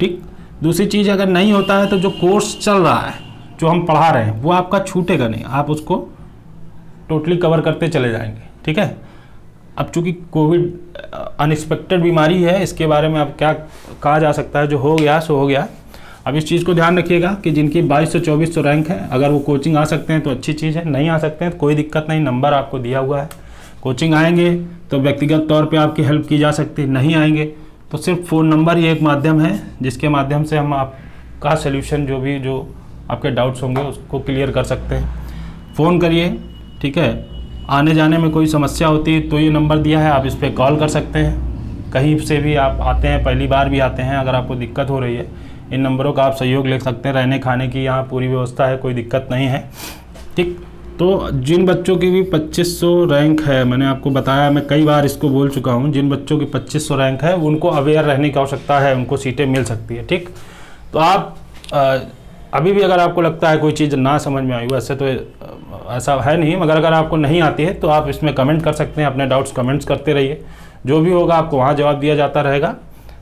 ठीक, दूसरी चीज़ अगर नहीं होता है तो जो कोर्स चल रहा है, जो हम पढ़ा रहे हैं, वो आपका छूटेगा नहीं, आप उसको टोटली कवर करते चले जाएंगे। ठीक है, अब चूँकि कोविड अनएक्सपेक्टेड बीमारी है, इसके बारे में अब क्या कहा जा सकता है, जो हो गया सो हो गया। अब इस चीज़ को ध्यान रखिएगा कि जिनकी 2200-2400 रैंक है, अगर वो कोचिंग आ सकते हैं तो अच्छी चीज़ है, नहीं आ सकते हैं तो कोई दिक्कत नहीं, नंबर आपको दिया हुआ है। कोचिंग आएंगे तो व्यक्तिगत तौर पे आपकी हेल्प की जा सकती है, नहीं आएंगे तो सिर्फ फ़ोन नंबर ही एक माध्यम है जिसके माध्यम से हम आपका सल्यूशन जो आपके डाउट्स होंगे उसको क्लियर कर सकते हैं। फ़ोन करिए। ठीक है, आने जाने में कोई समस्या होती है तो ये नंबर दिया है, आप इस पर कॉल कर सकते हैं। कहीं से भी आप आते हैं, पहली बार भी आते हैं, अगर आपको दिक्कत हो रही है, इन नंबरों का आप सहयोग ले सकते हैं। रहने खाने की यहाँ पूरी व्यवस्था है, कोई दिक्कत नहीं है। ठीक, तो जिन बच्चों की भी 2500 रैंक है, मैंने आपको बताया, मैं कई बार इसको बोल चुका हूँ, जिन बच्चों की 2500 रैंक है उनको अवेयर रहने की आवश्यकता है, उनको सीटें मिल सकती है। ठीक, तो आप अभी भी अगर आपको लगता है कोई चीज़ ना समझ में आई, वैसे तो ऐसा है नहीं, मगर अगर आपको नहीं आती है तो आप इसमें कमेंट कर सकते हैं, अपने डाउट्स कमेंट्स करते रहिए, जो भी होगा आपको वहाँ जवाब दिया जाता रहेगा।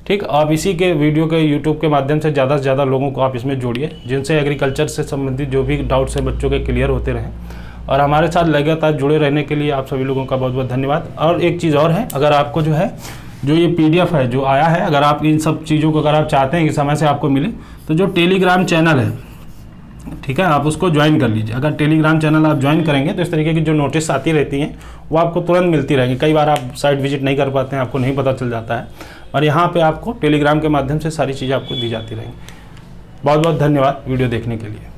ठीक, आप इसी के वीडियो के यूट्यूब के माध्यम से ज़्यादा से ज़्यादा लोगों को आप इसमें जोड़िए, जिनसे एग्रीकल्चर से संबंधित जो भी डाउट्स हैं बच्चों के क्लियर होते रहें। और हमारे साथ लगातार जुड़े रहने के लिए आप सभी लोगों का बहुत बहुत धन्यवाद। और एक चीज़ और है, अगर आपको जो है जो ये PDF है जो आया है, अगर आप इन सब चीज़ों को अगर आप चाहते हैं कि समय से आपको मिले, तो जो टेलीग्राम चैनल है, ठीक है, आप उसको ज्वाइन कर लीजिए। अगर टेलीग्राम चैनल आप ज्वाइन करेंगे तो इस तरीके की जो नोटिस आती रहती हैं वो आपको तुरंत मिलती रहेंगी। कई बार आप साइट विजिट नहीं कर पाते हैं, आपको नहीं पता चल जाता है, और यहाँ पे आपको टेलीग्राम के माध्यम से सारी चीज़ें आपको दी जाती रहेंगी। बहुत बहुत धन्यवाद वीडियो देखने के लिए।